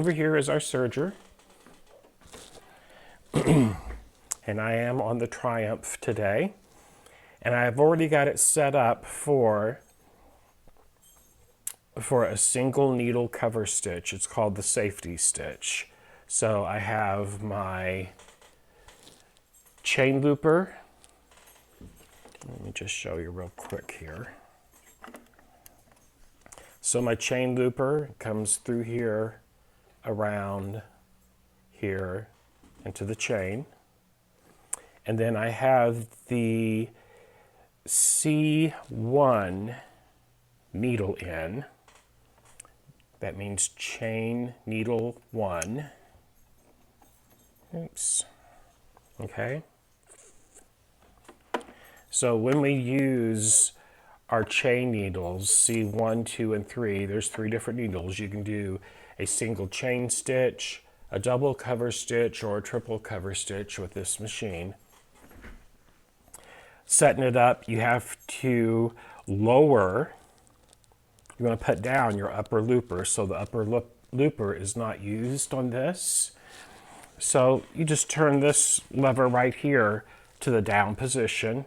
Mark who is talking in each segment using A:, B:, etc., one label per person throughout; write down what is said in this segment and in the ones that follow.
A: over here is our serger. And I am on the Triumph today. And I've already got it set up for a single needle cover stitch. It's called the safety stitch. So I have my chain looper. Let me just show you real quick here. So my chain looper comes through here, around here, into the chain. And then I have the C1 needle in. That means chain needle 1. Oops. Okay. So when we use our chain needles, C1, 2, and 3, there's 3 different needles. You can do a single chain stitch, a double cover stitch, or a triple cover stitch with this machine. Setting it up, you have to lower, you want to put down your upper looper, so the upper looper is not used on this. So you just turn this lever right here to the down position,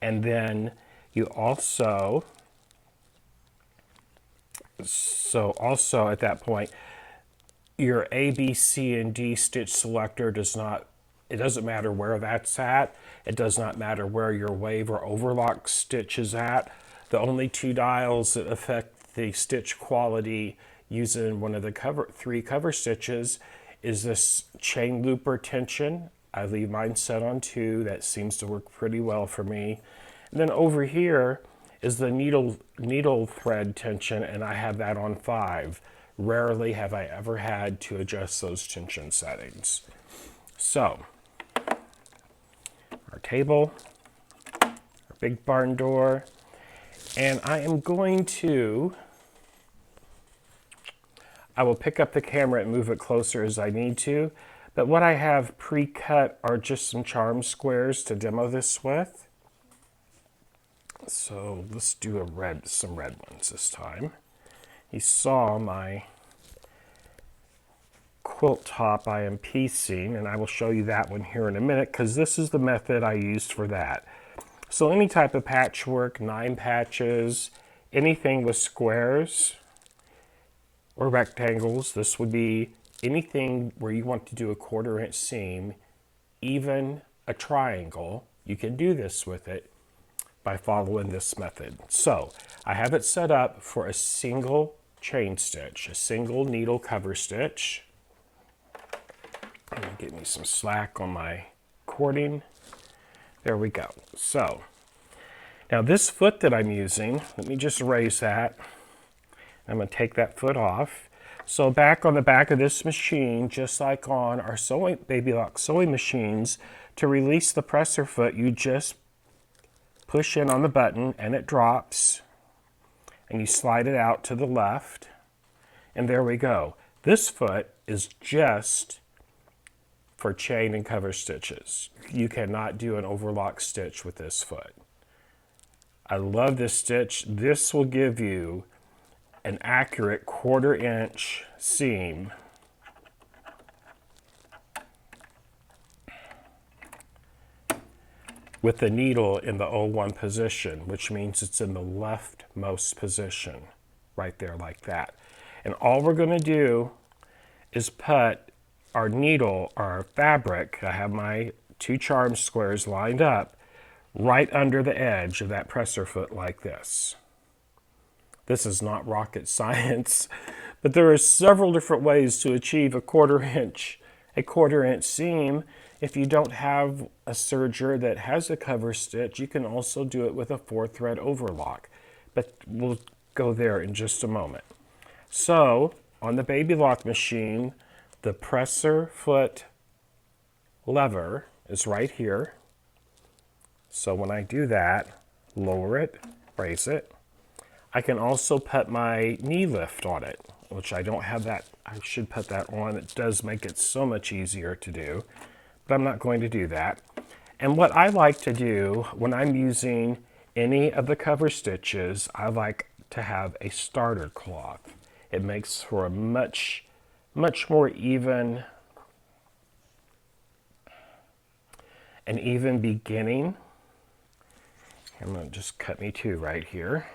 A: and then you also at that point, your A, B, C, and D stitch selector it doesn't matter where that's at. It does not matter where your wave or overlock stitch is at. The only 2 dials that affect the stitch quality using one of the 3 cover stitches is this chain looper tension. I leave mine set on 2. That seems to work pretty well for me. And then over here is the needle thread tension, and I have that on 5. Rarely have I ever had to adjust those tension settings. So, our table, our big barn door, and I will pick up the camera and move it closer as I need to, but what I have pre-cut are just some charm squares to demo this with. So let's do some red ones this time. You saw my quilt top I am piecing, and I will show you that one here in a minute because this is the method I used for that. So any type of patchwork, 9 patches, anything with squares or rectangles, this would be anything where you want to do a 1/4 inch seam, even a triangle, you can do this with it by following this method. So I have it set up for a single chain stitch, a single needle cover stitch. Get me some slack on my cording. There we go. So now this foot that I'm using, let me just erase that. I'm going to take that foot off. So back on the back of this machine, just like on our Baby Lock sewing machines, to release the presser foot, you just push in on the button and it drops, and you slide it out to the left, and there we go. This foot is just for chain and cover stitches. You cannot do an overlock stitch with this foot. I love this stitch. This will give you an accurate 1/4 inch seam with the needle in the 01 position, which means it's in the leftmost position, right there like that. And all we're going to do is put our needle, our fabric, I have my 2 charm squares lined up, right under the edge of that presser foot like this. This is not rocket science, but there are several different ways to achieve a 1/4 inch seam. If you don't have a serger that has a cover stitch, you can also do it with a 4-thread overlock, but we'll go there in just a moment. So on the Baby Lock machine, the presser foot lever is right here. So when I do that, lower it, raise it. I can also put my knee lift on it, which I don't have that. I should put that on. It does make it so much easier to do, but I'm not going to do that. And what I like to do when I'm using any of the cover stitches, I like to have a starter cloth. It makes for a much more even beginning. I'm going to just cut me two right here.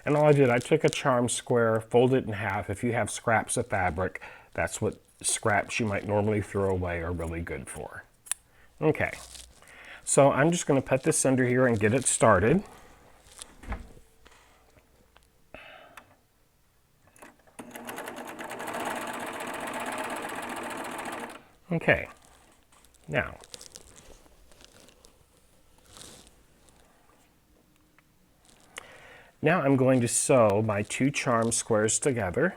A: And all I did, I took a charm square, folded it in half. If you have scraps of fabric, that's what scraps you might normally throw away are really good for. Okay, so I'm just going to put this under here and get it started. Okay, now I'm going to sew my two charm squares together.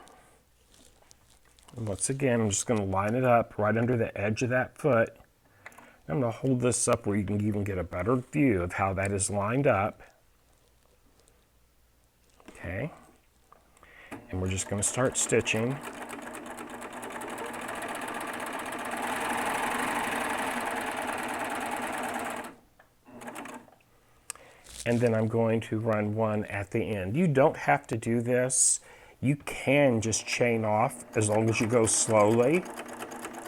A: And once again, I'm just going to line it up right under the edge of that foot. I'm going to hold this up where you can even get a better view of how that is lined up. Okay, and we're just going to start stitching. And then I'm going to run one at the end. You don't have to do this. You can just chain off as long as you go slowly.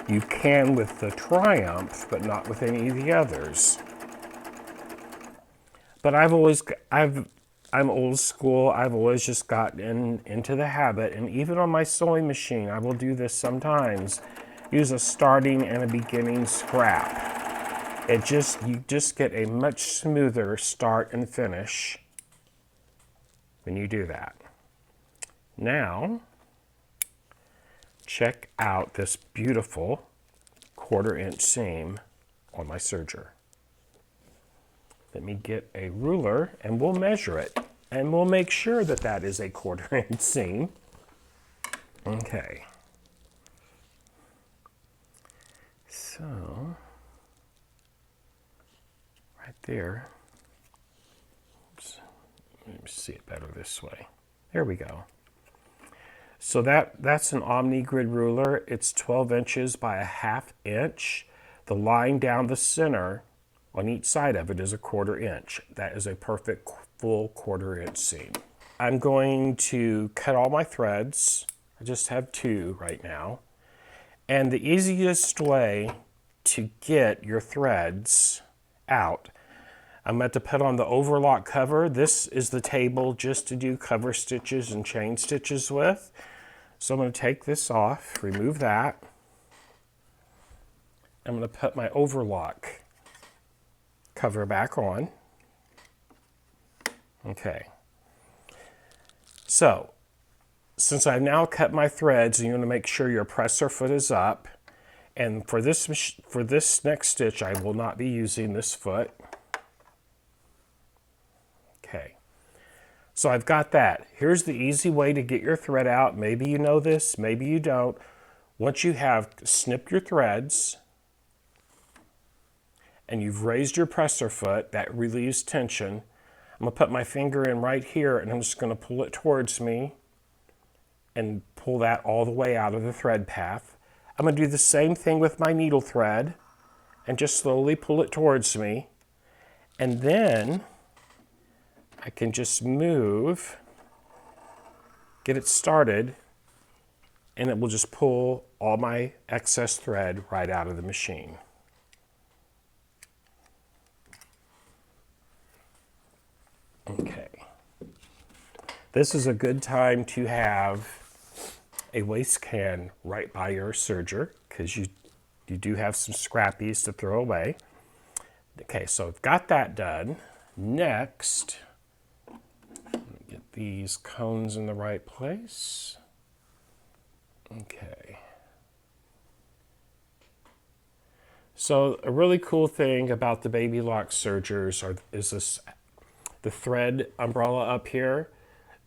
A: You can with the Triumph, but not with any of the others. But I'm old school. I've always just gotten into the habit, and even on my sewing machine, I will do this sometimes. Use a starting and a beginning scrap. You just get a much smoother start and finish when you do that. Now, check out this beautiful 1/4 inch seam on my serger. Let me get a ruler and we'll measure it, and we'll make sure that that is a 1/4 inch seam. Okay. So, right there. Oops. Let me see it better this way. There we go. So that's an Omni Grid ruler. It's 12 inches by 1/2 inch. The line down the center on each side of it is a 1/4 inch. That is a perfect full 1/4 inch seam. I'm going to cut all my threads. I just have two right now. And the easiest way to get your threads out, I'm going to put on the overlock cover. This is the table just to do cover stitches and chain stitches with. So I'm going to take this off, remove that. I'm going to put my overlock cover back on. Okay. So, since I've now cut my threads, you want to make sure your presser foot is up. And for this next stitch, I will not be using this foot. Okay. So I've got that. Here's the easy way to get your thread out. Maybe you know this, maybe you don't. Once you have snipped your threads and you've raised your presser foot, that relieves tension. I'm going to put my finger in right here and I'm just going to pull it towards me and pull that all the way out of the thread path. I'm going to do the same thing with my needle thread and just slowly pull it towards me. And then I can just move, get it started, and it will just pull all my excess thread right out of the machine. Okay. This is a good time to have a waste can right by your serger because you do have some scrappies to throw away. Okay, so I've got that done. Next, get these cones in the right place. Okay. So a really cool thing about the Baby Lock sergers is the thread umbrella up here.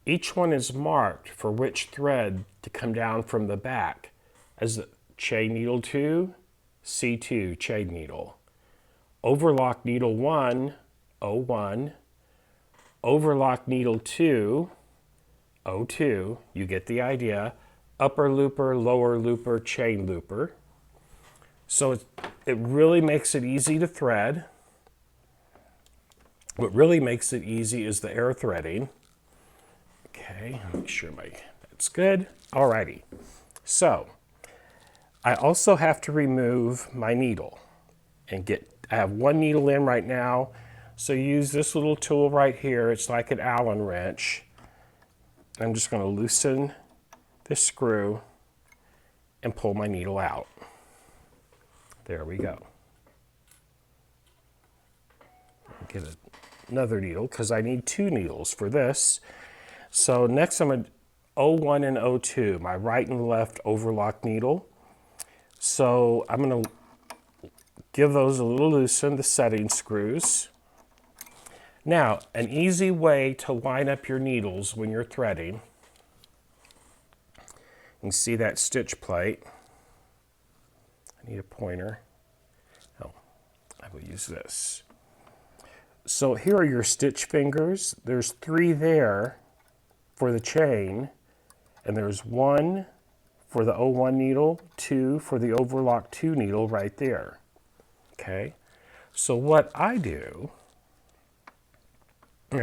A: Each one is marked for which thread to come down from the back as chain needle 2, C2 chain needle. Overlock needle 1, O1. Overlock needle 2, O2. You get the idea. Upper looper, lower looper, chain looper. So it really makes it easy to thread. What really makes it easy is the air threading. Okay, make sure that looks good. Alrighty. So I also have to remove my needle and I have one needle in right now. So use this little tool right here. It's like an Allen wrench. I'm just going to loosen this screw and pull my needle out. There we go. Get another needle because I need two needles for this. So next I'm going to 01 and 02, my right and left overlock needle. So I'm going to give those a little loosen, the setting screws. Now, an easy way to line up your needles when you're threading, you can see that stitch plate. I need a pointer. Oh, I will use this. So here are your stitch fingers. There's 3 there for the chain, and there's 1 for the 01 needle, 2 for the overlock 2 needle right there. Okay, so what I do,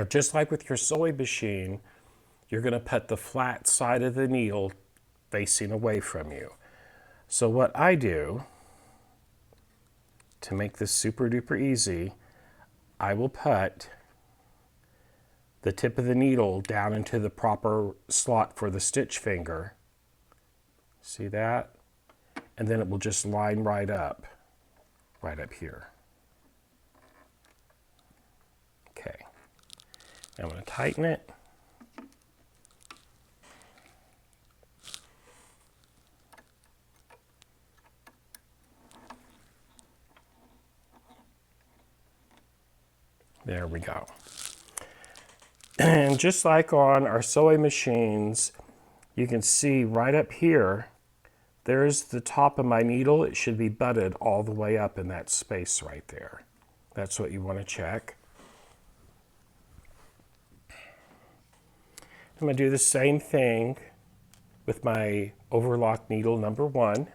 A: just like with your sewing machine, you're going to put the flat side of the needle facing away from you. So what I do, to make this super duper easy, I will put the tip of the needle down into the proper slot for the stitch finger. See that? And then it will just line right up here. Okay. Now I'm going to tighten it. There we go. And just like on our sewing machines, you can see right up here, there's the top of my needle. It should be butted all the way up in that space right there. That's what you want to check. I'm going to do the same thing with my overlock needle number 1.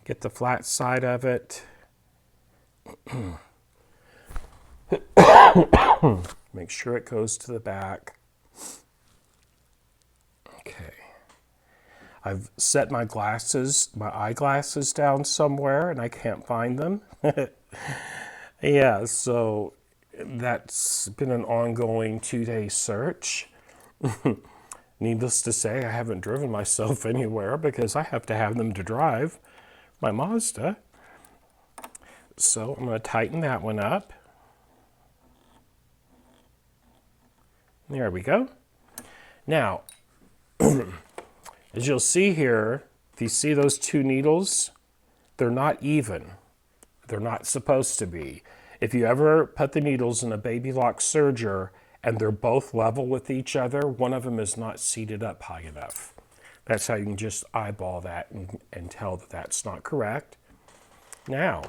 A: Get the flat side of it. Make sure it goes to the back. Okay. I've set my eyeglasses down somewhere and I can't find them. Yeah, so that's been an ongoing 2-day search. Needless to say, I haven't driven myself anywhere because I have to have them to drive my Mazda. So I'm going to tighten that one up. There we go. Now, as you'll see here, if you see those 2 needles, they're not even. They're not supposed to be. If you ever put the needles in a baby lock serger and they're both level with each other, one of them is not seated up high enough. That's how you can just eyeball that and tell that that's not correct. Now,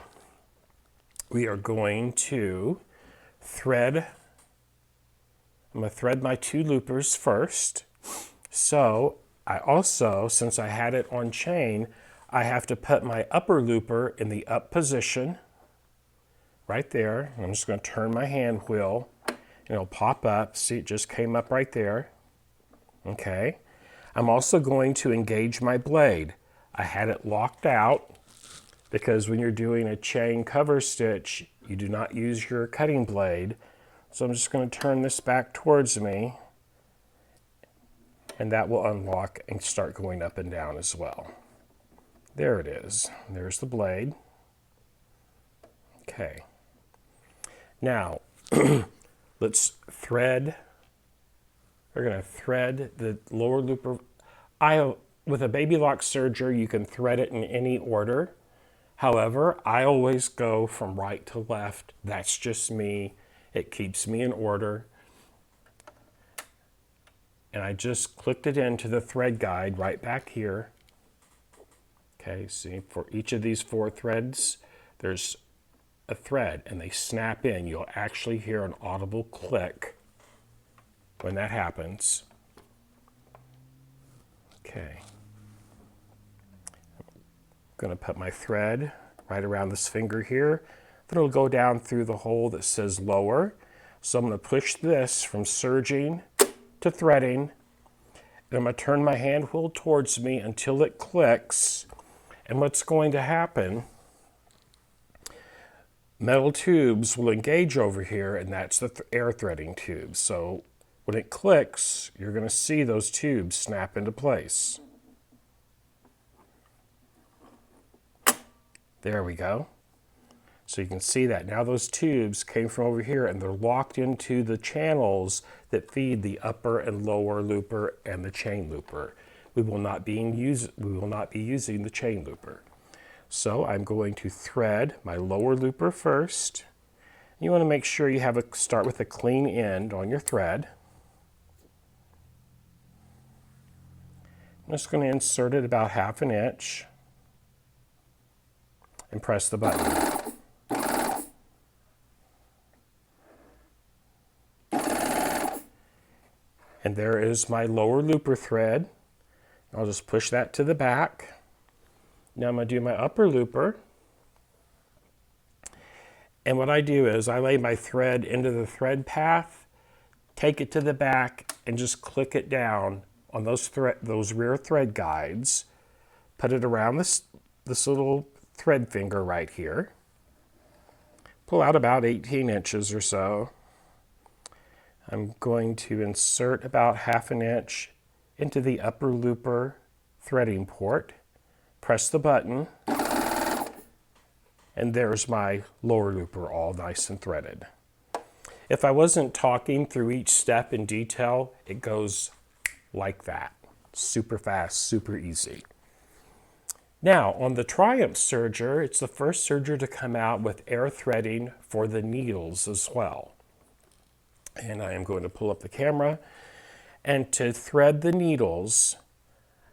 A: we are going to thread. I'm going to thread my 2 loopers first. So I also, since I had it on chain, I have to put my upper looper in the up position right there. I'm just going to turn my hand wheel and it'll pop up. See, it just came up right there. Okay. I'm also going to engage my blade. I had it locked out because when you're doing a chain cover stitch, you do not use your cutting blade. So I'm just going to turn this back towards me and that will unlock and start going up and down as well. There it is. There's the blade. Okay. Now, let's thread. We're going to thread the lower looper. With a baby lock serger, you can thread it in any order. However, I always go from right to left. That's just me. It keeps me in order. And I just clicked it into the thread guide right back here. Okay, see, for each of these 4 threads, there's a thread and they snap in. You'll actually hear an audible click when that happens. Okay. I'm going to put my thread right around this finger here. Then it'll go down through the hole that says lower. So I'm going to push this from serging to threading. and I'm going to turn my hand wheel towards me until it clicks. And what's going to happen, metal tubes will engage over here, and that's the air threading tube. So when it clicks, you're going to see those tubes snap into place. There we go. So you can see that now those tubes came from over here and they're locked into the channels that feed the upper and lower looper and the chain looper. We will not be using the chain looper. So I'm going to thread my lower looper first. You want to make sure you start with a clean end on your thread. I'm just going to insert it about 1/2 inch and press the button. And there is my lower looper thread. I'll just push that to the back. Now I'm going to do my upper looper. And what I do is I lay my thread into the thread path, take it to the back, and just click it down on those rear thread guides. Put it around this little thread finger right here. Pull out about 18 inches or so. I'm going to insert about 1/2 inch into the upper looper threading port. Press the button. And there's my lower looper all nice and threaded. If I wasn't talking through each step in detail, it goes like that. Super fast, super easy. Now, on the Triumph serger, it's the first serger to come out with air threading for the needles as well. And I am going to pull up the camera. And to thread the needles,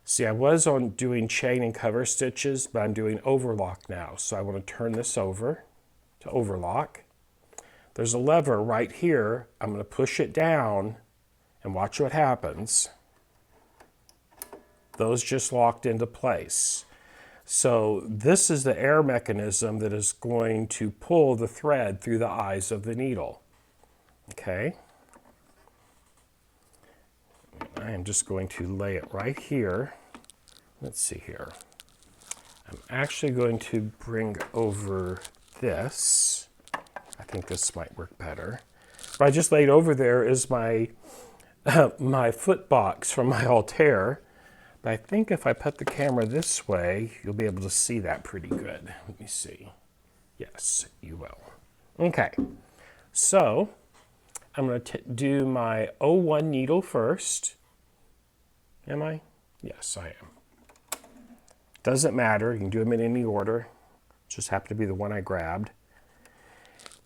A: see, I was doing chain and cover stitches, but I'm doing overlock now. So I want to turn this over to overlock. There's a lever right here. I'm going to push it down and watch what happens. Those just locked into place. So this is the air mechanism that is going to pull the thread through the eyes of the needle. Okay. I am just going to lay it right here. Let's see here. I'm actually going to bring over this. I think this might work better. What I just laid over there is my my foot box from my Altair. But I think if I put the camera this way, you'll be able to see that pretty good. Let me see. Yes, you will. Okay. So I'm going to do my 01 needle first. Am I? Yes, I am. Doesn't matter. You can do them in any order. Just happened to be the one I grabbed.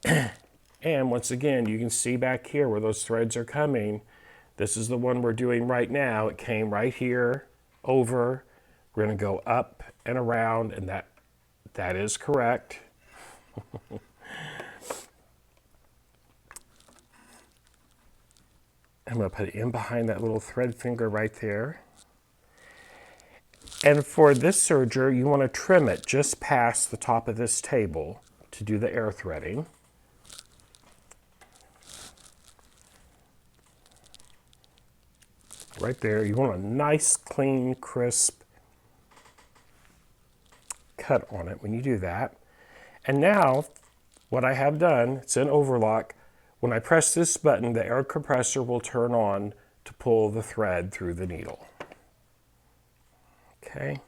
A: And once again, you can see back here where those threads are coming. This is the one we're doing right now. It came right here, over. We're going to go up and around, and that is correct. I'm going to put it in behind that little thread finger right there. And for this serger, you want to trim it just past the top of this table to do the air threading. Right there, you want a nice, clean, crisp cut on it when you do that. And now, what I have done, it's in overlock. When I press this button, the air compressor will turn on to pull the thread through the needle. Okay.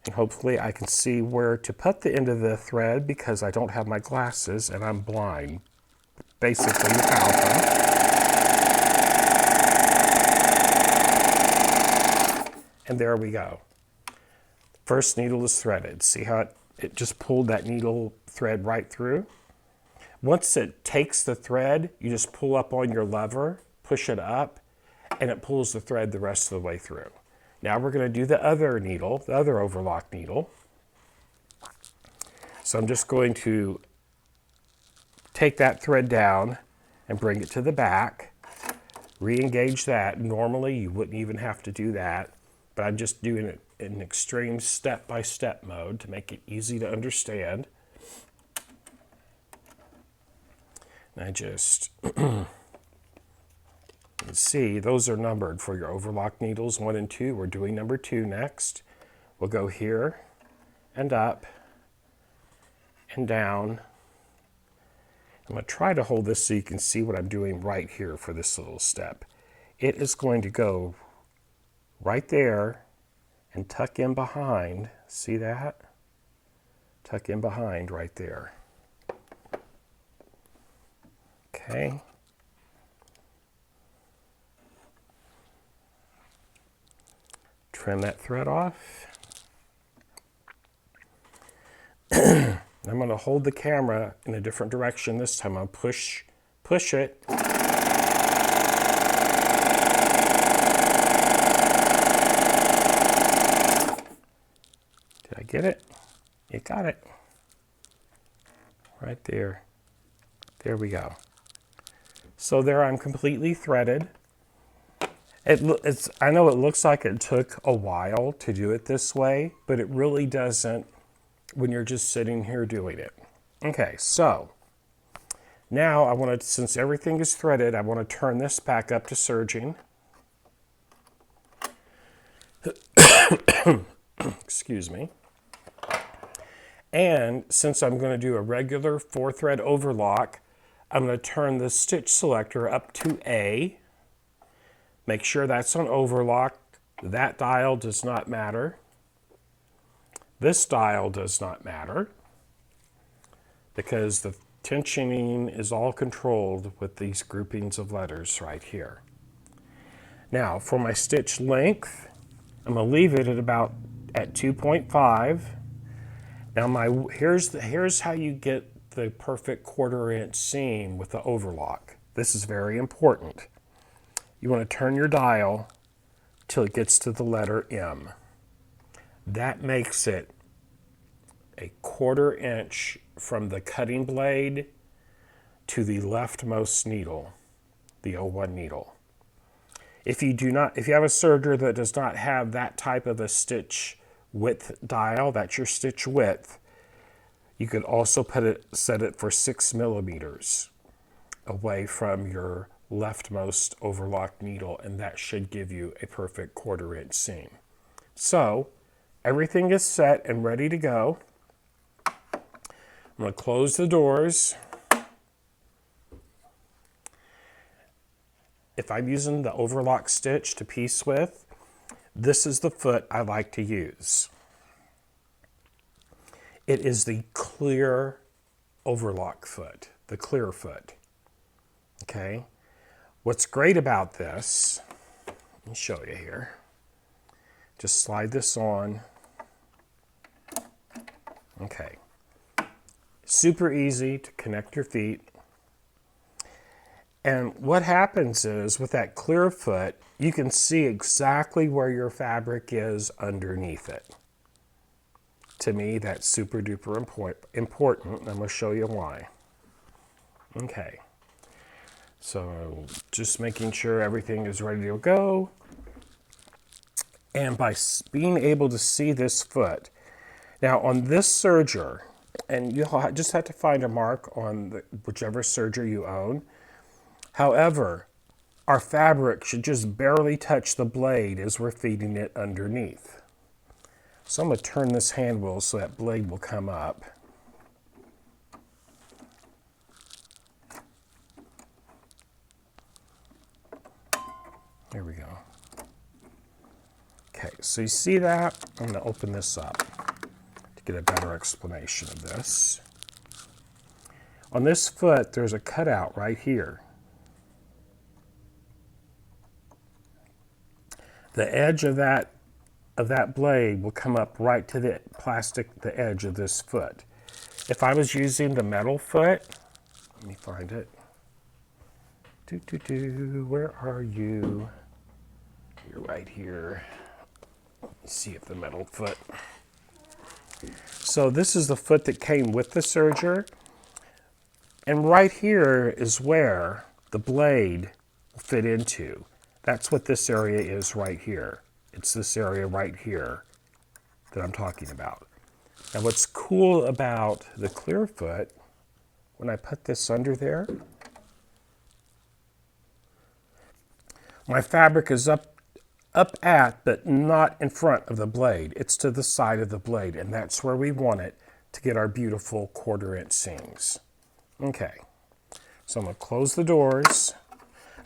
A: And hopefully I can see where to put the end of the thread because I don't have my glasses and I'm blind. Basically, without them. And there we go. First needle is threaded. See how it just pulled that needle thread right through? Once it takes the thread, you just pull up on your lever, push it up, and it pulls the thread the rest of the way through. Now we're going to do the other needle, the other overlock needle. So I'm just going to take that thread down and bring it to the back, re-engage that. Normally you wouldn't even have to do that, but I'm just doing it in extreme step-by-step mode to make it easy to understand. And I just You see, those are numbered for your overlock needles 1 and 2. We're doing number 2 next. We'll go here and up and down. I'm going to try to hold this so you can see what I'm doing right here for this little step. It is going to go right there and tuck in behind. See that? Tuck in behind right there. Okay. Trim that thread off. I'm going to hold the camera in a different direction this time. I'll push it. Did I get it? You got it. Right there. There we go. So there I'm completely threaded. I know it looks like it took a while to do it this way, but it really doesn't when you're just sitting here doing it. Okay, so now I want to, since everything is threaded, I want to turn this back up to serging. Excuse me. And since I'm going to do a regular 4-thread overlock, I'm going to turn the stitch selector up to A. Make sure that's on overlock. That dial does not matter. This dial does not matter because the tensioning is all controlled with these groupings of letters right here. Now for my stitch length, I'm going to leave it at 2.5. Now here's how you get the perfect 1/4 inch seam with the overlock. This is very important. You want to turn your dial till it gets to the letter M. That makes it a 1/4 inch from the cutting blade to the leftmost needle, the 01 needle. If you have a serger that does not have that type of a stitch width dial, that's your stitch width, you could also set it for 6 millimeters away from your leftmost overlock needle, and that should give you a perfect 1/4 inch seam. So everything is set and ready to go. I'm going to close the doors. If I'm using the overlock stitch to piece with, this is the foot I like to use. It is the clear overlock foot, the clear foot. Okay? What's great about this, let me show you here. Just slide this on. Okay. Super easy to connect your feet. And what happens is with that clear foot, you can see exactly where your fabric is underneath it. To me, that's super duper important. I'm going to show you why. Okay. So just making sure everything is ready to go. And by being able to see this foot, now on this serger, and you'll just have to find a mark on whichever serger you own. However, our fabric should just barely touch the blade as we're feeding it underneath. So I'm going to turn this hand wheel so that blade will come up. There we go. Okay, so you see that? I'm going to open this up to get a better explanation of this. On this foot, there's a cutout right here. The edge of that blade will come up right to the edge of this foot. If I was using the metal foot, let me find it. Where are you? You're right here. Let's see if the metal foot. So this is the foot that came with the serger. And right here is where the blade will fit into. That's what this area is right here. It's this area right here that I'm talking about. Now what's cool about the clear foot, when I put this under there, My fabric is up at, but not in front of the blade. It's to the side of the blade, and that's where we want it to get our beautiful 1/4 inch seams. Okay, so I'm going to close the doors.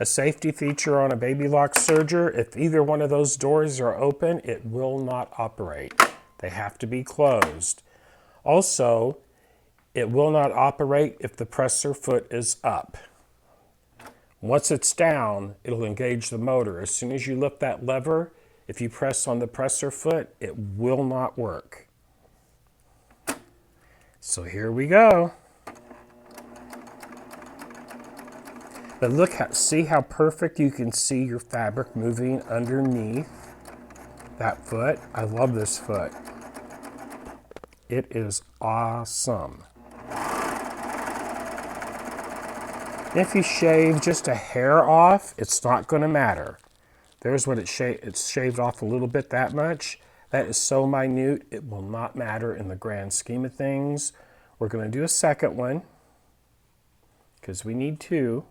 A: A safety feature on a baby lock serger, if either one of those doors are open, it will not operate. They have to be closed. Also, it will not operate if the presser foot is up. Once it's down, it'll engage the motor. As soon as you lift that lever, if you press on the presser foot, it will not work. So here we go. But look, see how perfect you can see your fabric moving underneath that foot? I love this foot. It is awesome. If you shave just a hair off, it's not going to matter. There's what it's shaved off a little bit, that much. That is so minute, it will not matter in the grand scheme of things. We're going to do a second one because we need 2.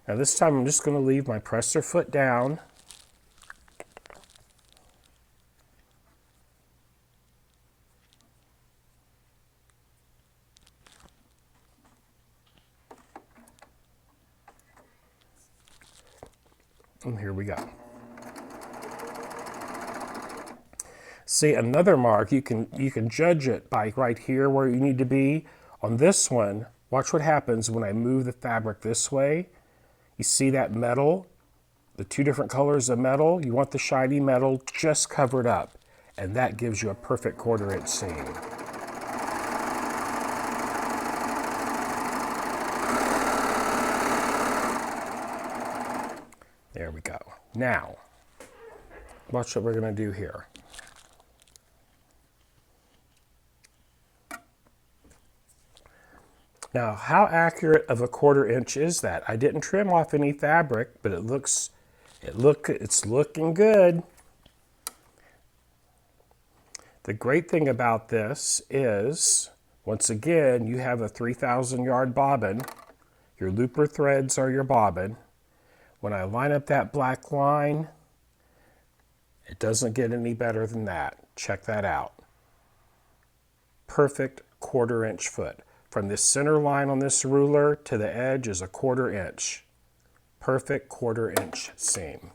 A: Now this time I'm just going to leave my presser foot down. And here we go. See, another mark, you can judge it by right here where you need to be. On this one, watch what happens when I move the fabric this way. You see that metal, the 2 different colors of metal? You want the shiny metal just covered up, and that gives you a perfect 1/4 inch seam. There we go. Now, watch what we're going to do here. Now, how accurate of a 1/4 inch is that? I didn't trim off any fabric, but it's looking good. The great thing about this is, once again, you have a 3,000 yard bobbin. Your looper threads are your bobbin. When I line up that black line, it doesn't get any better than that. Check that out. Perfect 1/4 inch foot. From the center line on this ruler to the edge is a 1/4 inch. Perfect 1/4 inch seam.